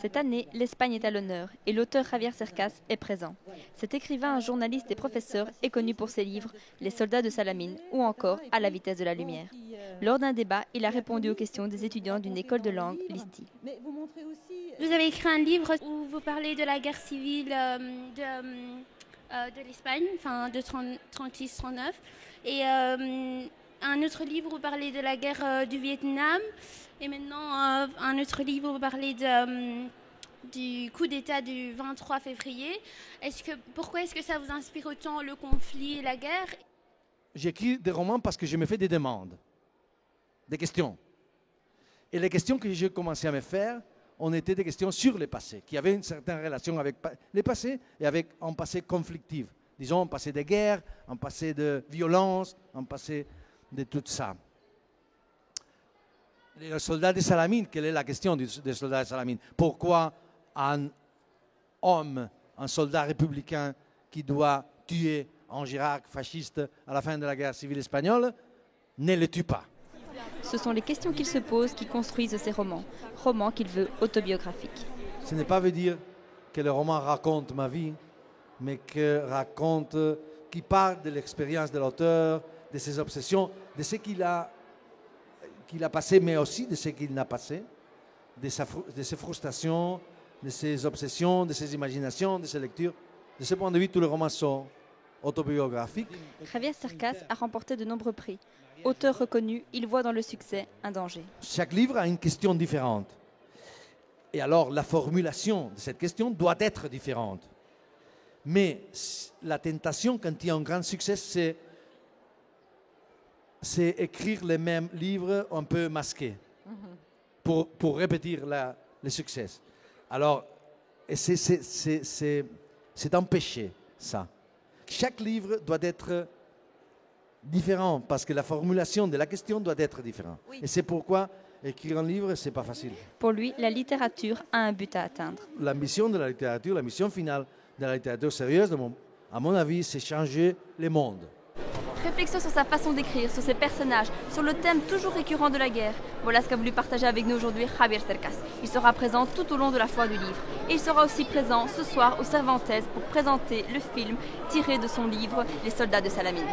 Cette année, l'Espagne est à l'honneur et l'auteur Javier Cercas est présent. Cet écrivain, journaliste et professeur est connu pour ses livres Les soldats de Salamine ou encore À la vitesse de la lumière. Lors d'un débat, il a répondu aux questions des étudiants d'une école de langue, l'ISTI. Vous avez écrit un livre où vous parlez de la guerre civile de l'Espagne, enfin de 36-39, et un autre livre où vous parlez de la guerre du Vietnam, et maintenant un autre livre où vous parlez du coup d'État du 23 février. Pourquoi est-ce que ça vous inspire autant le conflit et la guerre? J'écris des romans parce que je me fais des demandes, des questions. Et les questions que j'ai commencé à me faire ont été des questions sur le passé, qui avaient une certaine relation avec le passé et avec un passé conflictif. Disons, un passé de guerre, un passé de violence, un passé de tout ça. Le soldat de Salamine, quelle est la question des soldats de Salamine? Pourquoi un homme, un soldat républicain qui doit tuer un Chirac fasciste à la fin de la guerre civile espagnole, ne le tue pas? Ce sont les questions qu'il se pose qui construisent ses romans, romans qu'il veut autobiographiques. Ce n'est pas veut dire que le roman raconte ma vie, mais qui parle de l'expérience de l'auteur, de ses obsessions, de ce qu'il a passé, mais aussi de ce qu'il n'a passé, de ses frustrations, de ses obsessions, de ses imaginations, de ses lectures. De ce point de vue, tous les romans sont autobiographiques. Javier Cercas a remporté de nombreux prix. Auteur reconnu, il voit dans le succès un danger. Chaque livre a une question différente. Et alors, la formulation de cette question doit être différente. Mais la tentation, quand il y a un grand succès, c'est écrire les mêmes livres un peu masqués pour répéter le succès. Alors, c'est un péché, ça. Chaque livre doit être différent parce que la formulation de la question doit être différente. Oui. Et c'est pourquoi écrire un livre, c'est pas facile. Pour lui, la littérature a un but à atteindre. L'ambition de la littérature, la mission finale de la littérature sérieuse, à mon avis, c'est changer le monde. Réflexion sur sa façon d'écrire, sur ses personnages, sur le thème toujours récurrent de la guerre. Voilà ce qu'a voulu partager avec nous aujourd'hui Javier Cercas. Il sera présent tout au long de la foire du livre. Et il sera aussi présent ce soir au Cervantes pour présenter le film tiré de son livre Les soldats de Salamine.